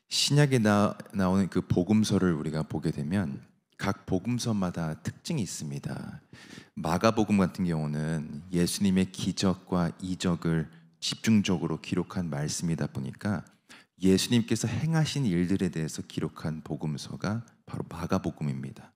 신약에 나오는 그 복음서를 우리가 보게 되면 각 복음서마다 특징이 있습니다. 마가복음 같은 경우는 예수님의 기적과 이적을 집중적으로 기록한 말씀이다 보니까 예수님께서 행하신 일들에 대해서 기록한 복음서가 바로 마가복음입니다.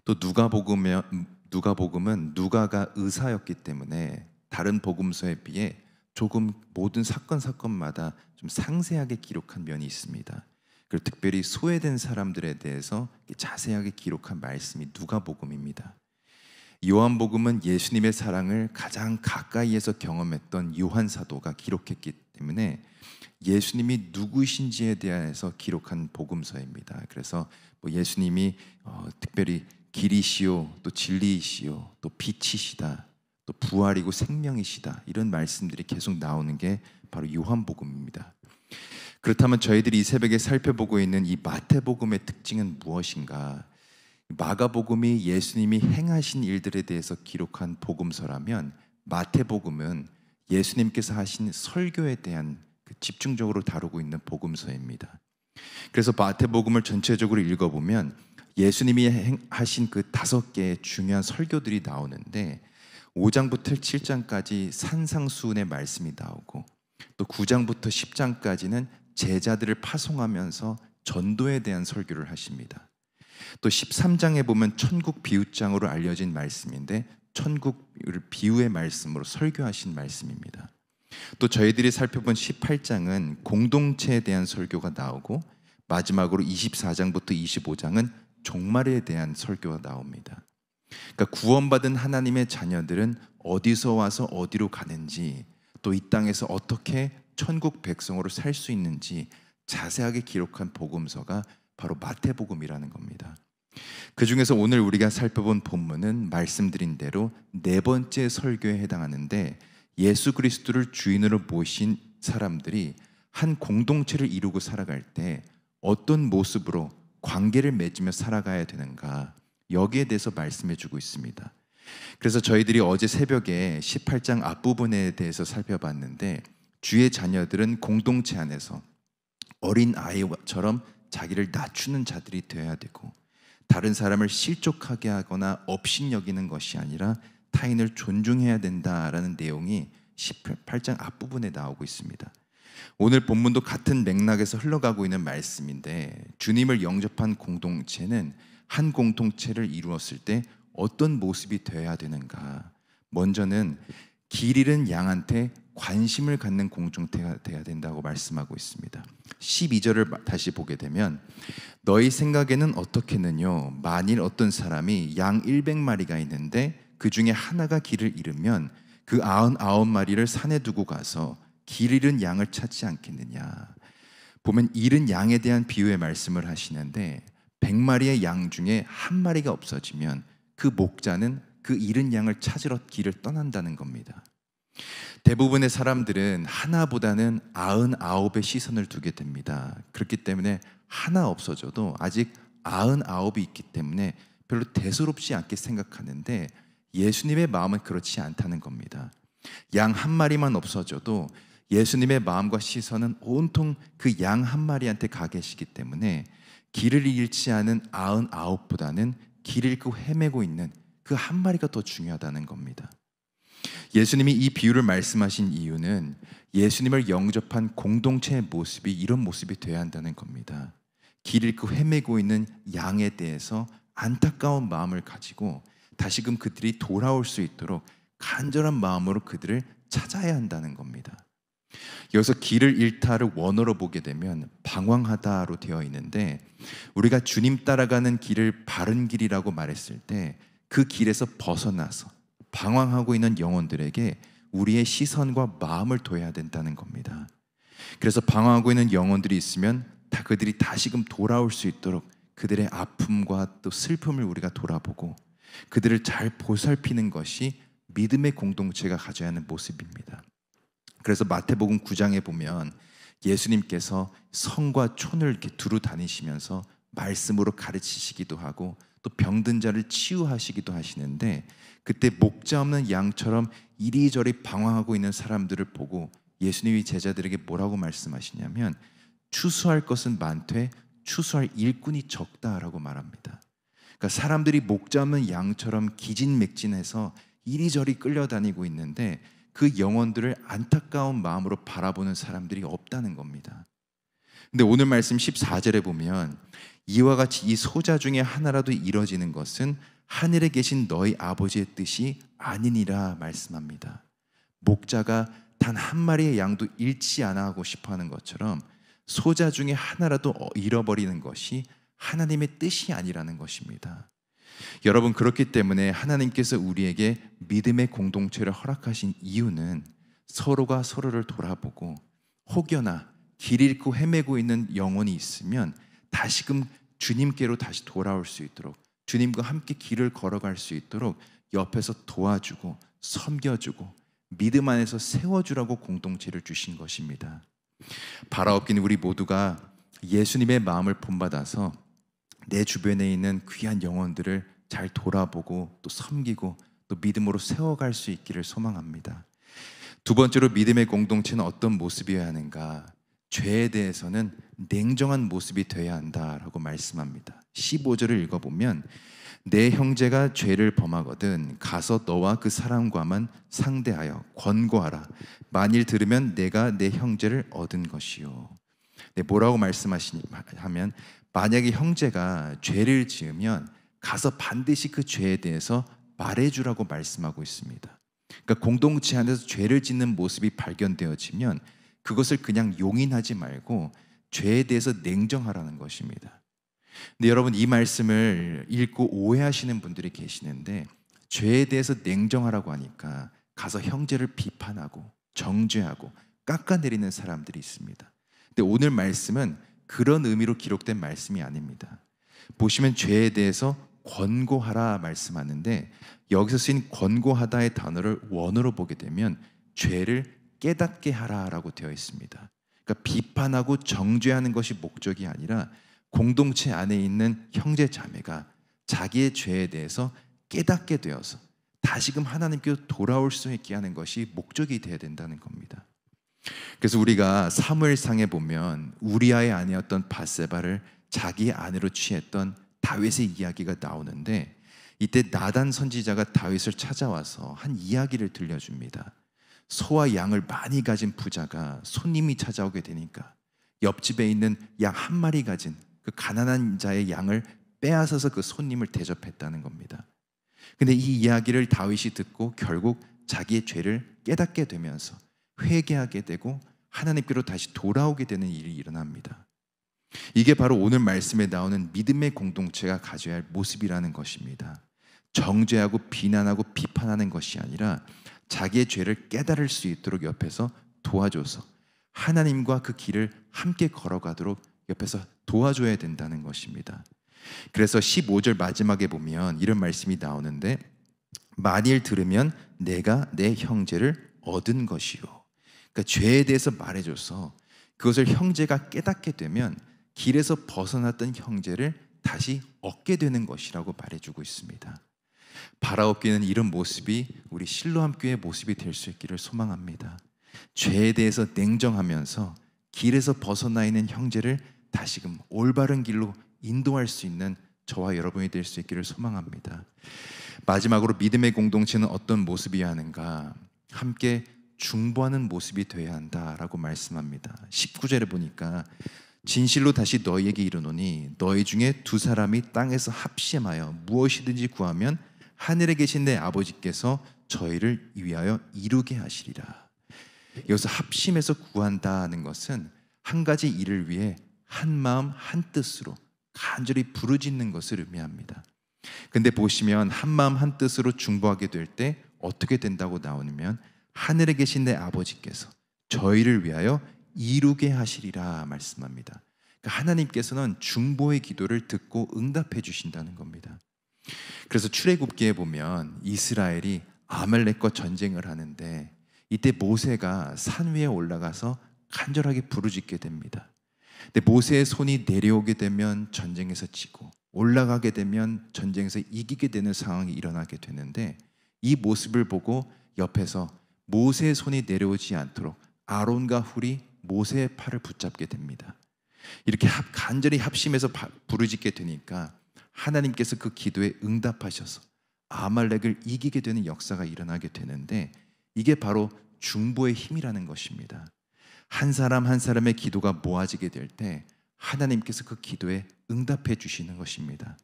또 누가복음은 누가가 의사였기 때문에 다른 복음서에 비해 조금 모든 사건마다 좀 상세하게 기록한 면이 있습니다. 그리고 특별히 소외된 사람들에 대해서 자세하게 기록한 말씀이 누가복음입니다. 요한복음은 예수님의 사랑을 가장 가까이에서 경험했던 요한 사도가 기록했기 때문에 예수님이 누구신지에 대해서 기록한 복음서입니다. 그래서 예수님이 특별히 길이시요 또 진리이시요 또 빛이시다 또 부활이고 생명이시다 이런 말씀들이 계속 나오는 게 바로 요한복음입니다. 그렇다면 저희들이 이 새벽에 살펴보고 있는 이 마태복음의 특징은 무엇인가? 마가복음이 예수님이 행하신 일들에 대해서 기록한 복음서라면 마태복음은 예수님께서 하신 설교에 대한 집중적으로 다루고 있는 복음서입니다. 그래서 마태복음을 전체적으로 읽어보면 예수님이 하신 그 5개의 중요한 설교들이 나오는데 5장부터 7장까지 산상수훈의 말씀이 나오고 또 9장부터 10장까지는 제자들을 파송하면서 전도에 대한 설교를 하십니다. 또 13장에 보면 천국 비유장으로 알려진 말씀인데 천국을 비유의 말씀으로 설교하신 말씀입니다. 또 저희들이 살펴본 18장은 공동체에 대한 설교가 나오고 마지막으로 24장부터 25장은 종말에 대한 설교가 나옵니다. 그러니까 구원받은 하나님의 자녀들은 어디서 와서 어디로 가는지 또 이 땅에서 어떻게 천국 백성으로 살 수 있는지 자세하게 기록한 복음서가 바로 마태복음이라는 겁니다. 그 중에서 오늘 우리가 살펴본 본문은 말씀드린 대로 4번째 설교에 해당하는데 예수 그리스도를 주인으로 모신 사람들이 한 공동체를 이루고 살아갈 때 어떤 모습으로 관계를 맺으며 살아가야 되는가 여기에 대해서 말씀해 주고 있습니다. 그래서 저희들이 어제 새벽에 18장 앞부분에 대해서 살펴봤는데 주의 자녀들은 공동체 안에서 어린 아이처럼 자기를 낮추는 자들이 되어야 되고 다른 사람을 실족하게 하거나 업신여기는 것이 아니라 타인을 존중해야 된다라는 내용이 18장 앞부분에 나오고 있습니다. 오늘 본문도 같은 맥락에서 흘러가고 있는 말씀인데 주님을 영접한 공동체는 한 공동체를 이루었을 때 어떤 모습이 되어야 되는가? 먼저는 길 잃은 양한테 관심을 갖는 공동체가 되어야 된다고 말씀하고 있습니다. 12절을 다시 보게 되면 너희 생각에는 어떻겠느냐? 만일 어떤 사람이 양 100마리가 있는데 그 중에 하나가 길을 잃으면 그 99마리를 산에 두고 가서 길 잃은 양을 찾지 않겠느냐? 보면 잃은 양에 대한 비유의 말씀을 하시는데 100마리의 양 중에 한 마리가 없어지면 그 목자는 그 잃은 양을 찾으러 길을 떠난다는 겁니다. 대부분의 사람들은 하나보다는 99의 시선을 두게 됩니다. 그렇기 때문에 하나 없어져도 아직 99이 있기 때문에 별로 대수롭지 않게 생각하는데 예수님의 마음은 그렇지 않다는 겁니다. 양 한 마리만 없어져도 예수님의 마음과 시선은 온통 그 양 한 마리한테 가 계시기 때문에 길을 잃지 않은 99보다는 길을 잃고 헤매고 있는 그 한 마리가 더 중요하다는 겁니다. 예수님이 이 비유를 말씀하신 이유는 예수님을 영접한 공동체의 모습이 이런 모습이 되어야 한다는 겁니다. 길 잃고 헤매고 있는 양에 대해서 안타까운 마음을 가지고 다시금 그들이 돌아올 수 있도록 간절한 마음으로 그들을 찾아야 한다는 겁니다. 여기서 길을 잃다를 원어로 보게 되면 방황하다로 되어 있는데 우리가 주님 따라가는 길을 바른 길이라고 말했을 때 그 길에서 벗어나서 방황하고 있는 영혼들에게 우리의 시선과 마음을 둬야 된다는 겁니다. 그래서 방황하고 있는 영혼들이 있으면 그들이 다시금 돌아올 수 있도록 그들의 아픔과 또 슬픔을 우리가 돌아보고 그들을 잘 보살피는 것이 믿음의 공동체가 가져야 하는 모습입니다. 그래서 마태복음 9장에 보면 예수님께서 성과 촌을 이렇게 두루 다니시면서 말씀으로 가르치시기도 하고 또 병든 자를 치유하시기도 하시는데, 그때 목자 없는 양처럼 이리저리 방황하고 있는 사람들을 보고 예수님이 제자들에게 뭐라고 말씀하시냐면, 추수할 것은 많되 추수할 일꾼이 적다라고 말합니다. 그러니까 사람들이 목자 없는 양처럼 기진맥진해서 이리저리 끌려다니고 있는데 그 영혼들을 안타까운 마음으로 바라보는 사람들이 없다는 겁니다. 근데 오늘 말씀 14절에 보면 이와 같이 이 소자 중에 하나라도 이뤄지는 것은 하늘에 계신 너희 아버지의 뜻이 아니니라 말씀합니다. 목자가 단 한 마리의 양도 잃지 않아 하고 싶어하는 것처럼 소자 중에 하나라도 잃어버리는 것이 하나님의 뜻이 아니라는 것입니다. 여러분, 그렇기 때문에 하나님께서 우리에게 믿음의 공동체를 허락하신 이유는 서로가 서로를 돌아보고 혹여나 길 잃고 헤매고 있는 영혼이 있으면 다시금 주님께로 다시 돌아올 수 있도록, 주님과 함께 길을 걸어갈 수 있도록 옆에서 도와주고 섬겨주고 믿음 안에서 세워주라고 공동체를 주신 것입니다. 바라옵기는 우리 모두가 예수님의 마음을 본받아서 내 주변에 있는 귀한 영혼들을 잘 돌아보고 또 섬기고 또 믿음으로 세워갈 수 있기를 소망합니다. 두 번째로 믿음의 공동체는 어떤 모습이어야 하는가? 죄에 대해서는 냉정한 모습이 되어야 한다라고 말씀합니다. 15절을 읽어보면 내 형제가 죄를 범하거든 가서 너와 그 사람과만 상대하여 권고하라. 만일 들으면 내가 내 형제를 얻은 것이요. 네, 뭐라고 말씀하시냐면, 만약에 형제가 죄를 지으면 가서 반드시 그 죄에 대해서 말해주라고 말씀하고 있습니다. 그러니까 공동체 안에서 죄를 짓는 모습이 발견되어지면 그것을 그냥 용인하지 말고 죄에 대해서 냉정하라는 것입니다. 근데 여러분, 이 말씀을 읽고 오해하시는 분들이 계시는데, 죄에 대해서 냉정하라고 하니까 가서 형제를 비판하고 정죄하고 깎아내리는 사람들이 있습니다. 근데 오늘 말씀은 그런 의미로 기록된 말씀이 아닙니다. 보시면 죄에 대해서 권고하라 말씀하는데, 여기서 쓰인 권고하다의 단어를 원어로 보게 되면 죄를 깨닫게 하라라고 되어 있습니다. 그러니까 비판하고 정죄하는 것이 목적이 아니라 공동체 안에 있는 형제 자매가 자기의 죄에 대해서 깨닫게 되어서 다시금 하나님께로 돌아올 수 있게 하는 것이 목적이 되어야 된다는 겁니다. 그래서 우리가 사무엘상에 보면 우리아의 아내였던 밧세바를 자기의 아내로 취했던 다윗의 이야기가 나오는데, 이때 나단 선지자가 다윗을 찾아와서 한 이야기를 들려줍니다. 소와 양을 많이 가진 부자가 손님이 찾아오게 되니까 옆집에 있는 양 한 마리 가진 그 가난한 자의 양을 빼앗아서 그 손님을 대접했다는 겁니다. 근데 이 이야기를 다윗이 듣고 결국 자기의 죄를 깨닫게 되면서 회개하게 되고 하나님께로 다시 돌아오게 되는 일이 일어납니다. 이게 바로 오늘 말씀에 나오는 믿음의 공동체가 가져야 할 모습이라는 것입니다. 정죄하고 비난하고 비판하는 것이 아니라 자기의 죄를 깨달을 수 있도록 옆에서 도와줘서 하나님과 그 길을 함께 걸어가도록 옆에서 도와줘야 된다는 것입니다. 그래서 15절 마지막에 보면 이런 말씀이 나오는데, 만일 들으면 내가 내 형제를 얻은 것이요. 그러니까 죄에 대해서 말해줘서 그것을 형제가 깨닫게 되면 길에서 벗어났던 형제를 다시 얻게 되는 것이라고 말해주고 있습니다. 바라옵기는 이런 모습이 우리 실로암 교회의 모습이 될 수 있기를 소망합니다. 죄에 대해서 냉정하면서 길에서 벗어나 있는 형제를 다시금 올바른 길로 인도할 수 있는 저와 여러분이 될 수 있기를 소망합니다. 마지막으로 믿음의 공동체는 어떤 모습이어야 하는가? 함께 중보하는 모습이 되어야 한다라고 말씀합니다. 19절에 보니까 진실로 다시 너희에게 이르노니 너희 중에 두 사람이 땅에서 합심하여 무엇이든지 구하면 하늘에 계신 내 아버지께서 저희를 위하여 이루게 하시리라. 여기서 합심해서 구한다는 것은 한 가지 일을 위해 한 마음 한 뜻으로 간절히 부르짖는 것을 의미합니다. 근데 보시면 한 마음 한 뜻으로 중보하게 될 때 어떻게 된다고 나오면 하늘에 계신 내 아버지께서 저희를 위하여 이루게 하시리라 말씀합니다. 그러니까 하나님께서는 중보의 기도를 듣고 응답해 주신다는 겁니다. 그래서 출애굽기에 보면 이스라엘이 아말렉과 전쟁을 하는데 이때 모세가 산 위에 올라가서 간절하게 부르짖게 됩니다. 근데 모세의 손이 내려오게 되면 전쟁에서 지고 올라가게 되면 전쟁에서 이기게 되는 상황이 일어나게 되는데, 이 모습을 보고 옆에서 모세의 손이 내려오지 않도록 아론과 훌이 모세의 팔을 붙잡게 됩니다. 이렇게 간절히 합심해서 부르짖게 되니까 하나님께서 그 기도에 응답하셔서 아말렉을 이기게 되는 역사가 일어나게 되는데, 이게 바로 중보의 힘이라는 것입니다. 한 사람 한 사람의 기도가 모아지게 될 때 하나님께서 그 기도에 응답해 주시는 것입니다.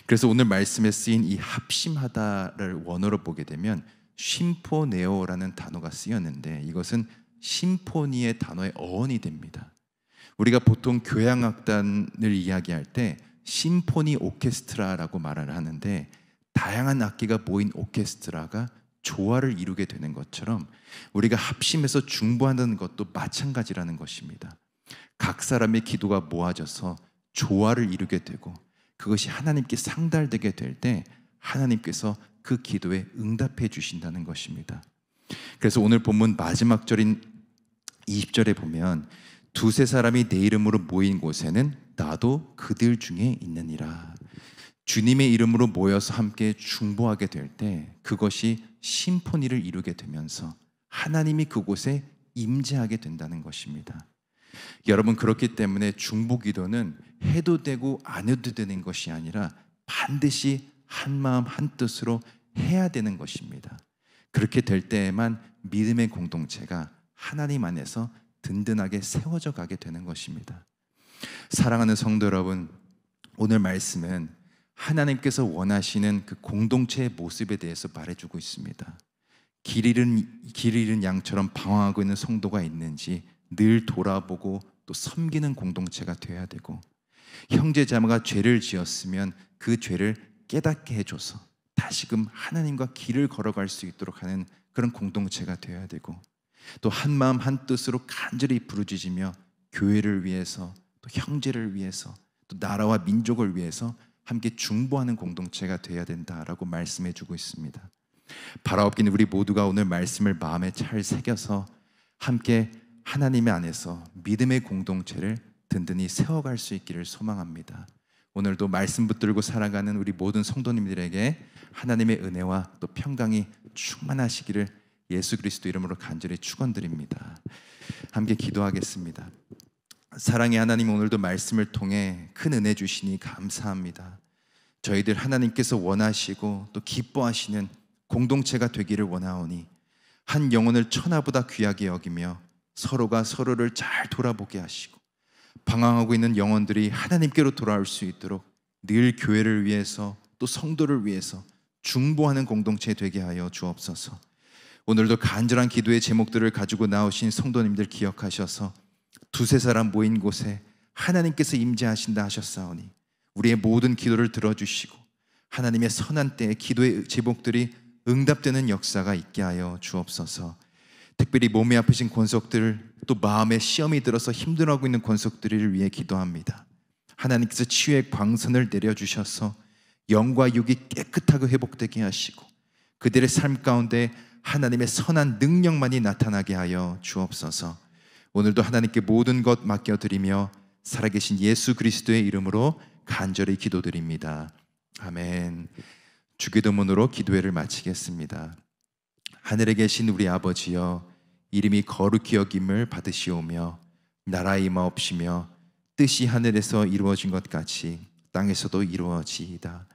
그래서 오늘 말씀에 쓰인 이 합심하다를 원어로 보게 되면 심포네오라는 단어가 쓰였는데, 이것은 심포니의 단어의 어원이 됩니다. 우리가 보통 교향악단을 이야기할 때 심포니 오케스트라라고 말을 하는데, 다양한 악기가 모인 오케스트라가 조화를 이루게 되는 것처럼 우리가 합심해서 중보한다는 것도 마찬가지라는 것입니다. 각 사람의 기도가 모아져서 조화를 이루게 되고 그것이 하나님께 상달되게 될 때 하나님께서 그 기도에 응답해 주신다는 것입니다. 그래서 오늘 본문 마지막 절인 20절에 보면 두세 사람이 내 이름으로 모인 곳에는 나도 그들 중에 있느니라. 주님의 이름으로 모여서 함께 중보하게 될 때 그것이 심포니를 이루게 되면서 하나님이 그곳에 임재하게 된다는 것입니다. 여러분, 그렇기 때문에 중보 기도는 해도 되고 안 해도 되는 것이 아니라 반드시 한 마음 한 뜻으로 해야 되는 것입니다. 그렇게 될 때에만 믿음의 공동체가 하나님 안에서 든든하게 세워져 가게 되는 것입니다. 사랑하는 성도 여러분, 오늘 말씀은 하나님께서 원하시는 그 공동체의 모습에 대해서 말해주고 있습니다. 길 잃은 양처럼 방황하고 있는 성도가 있는지 늘 돌아보고 또 섬기는 공동체가 되어야 되고, 형제자매가 죄를 지었으면 그 죄를 깨닫게 해줘서 다시금 하나님과 길을 걸어갈 수 있도록 하는 그런 공동체가 되어야 되고, 또 한마음 한뜻으로 간절히 부르짖으며 교회를 위해서 또 형제를 위해서 또 나라와 민족을 위해서 함께 중보하는 공동체가 되어야 된다라고 말씀해 주고 있습니다. 바라옵기는 우리 모두가 오늘 말씀을 마음에 잘 새겨서 함께 하나님의 안에서 믿음의 공동체를 든든히 세워갈 수 있기를 소망합니다. 오늘도 말씀 붙들고 살아가는 우리 모든 성도님들에게 하나님의 은혜와 또 평강이 충만하시기를 예수 그리스도 이름으로 간절히 축원드립니다. 함께 기도하겠습니다. 사랑의 하나님, 오늘도 말씀을 통해 큰 은혜 주시니 감사합니다. 저희들 하나님께서 원하시고 또 기뻐하시는 공동체가 되기를 원하오니 한 영혼을 천하보다 귀하게 여기며 서로가 서로를 잘 돌아보게 하시고 방황하고 있는 영혼들이 하나님께로 돌아올 수 있도록 늘 교회를 위해서 또 성도를 위해서 중보하는 공동체 되게 하여 주옵소서. 오늘도 간절한 기도의 제목들을 가지고 나오신 성도님들 기억하셔서 두세 사람 모인 곳에 하나님께서 임재하신다 하셨사오니 우리의 모든 기도를 들어주시고 하나님의 선한 때에 기도의 제목들이 응답되는 역사가 있게 하여 주옵소서. 특별히 몸이 아프신 권속들, 또 마음에 시험이 들어서 힘들어하고 있는 권속들을 위해 기도합니다. 하나님께서 치유의 광선을 내려주셔서 영과 육이 깨끗하게 회복되게 하시고 그들의 삶 가운데 하나님의 선한 능력만이 나타나게 하여 주옵소서. 오늘도 하나님께 모든 것 맡겨드리며 살아계신 예수 그리스도의 이름으로 간절히 기도드립니다. 아멘. 주기도문으로 기도회를 마치겠습니다. 하늘에 계신 우리 아버지여, 이름이 거룩히 여김을 받으시오며 나라의 임하옵시며 뜻이 하늘에서 이루어진 것 같이 땅에서도 이루어지이다.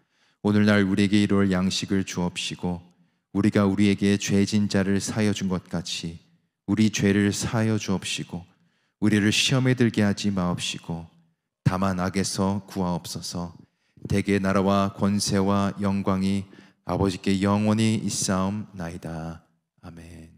오늘날 우리에게 이룰 양식을 주옵시고 우리가 우리에게 죄진 자를 사하여 준 것 같이 우리 죄를 사하여 주옵시고 우리를 시험에 들게 하지 마옵시고 다만 악에서 구하옵소서. 대개 나라와 권세와 영광이 아버지께 영원히 있사옵나이다. 아멘.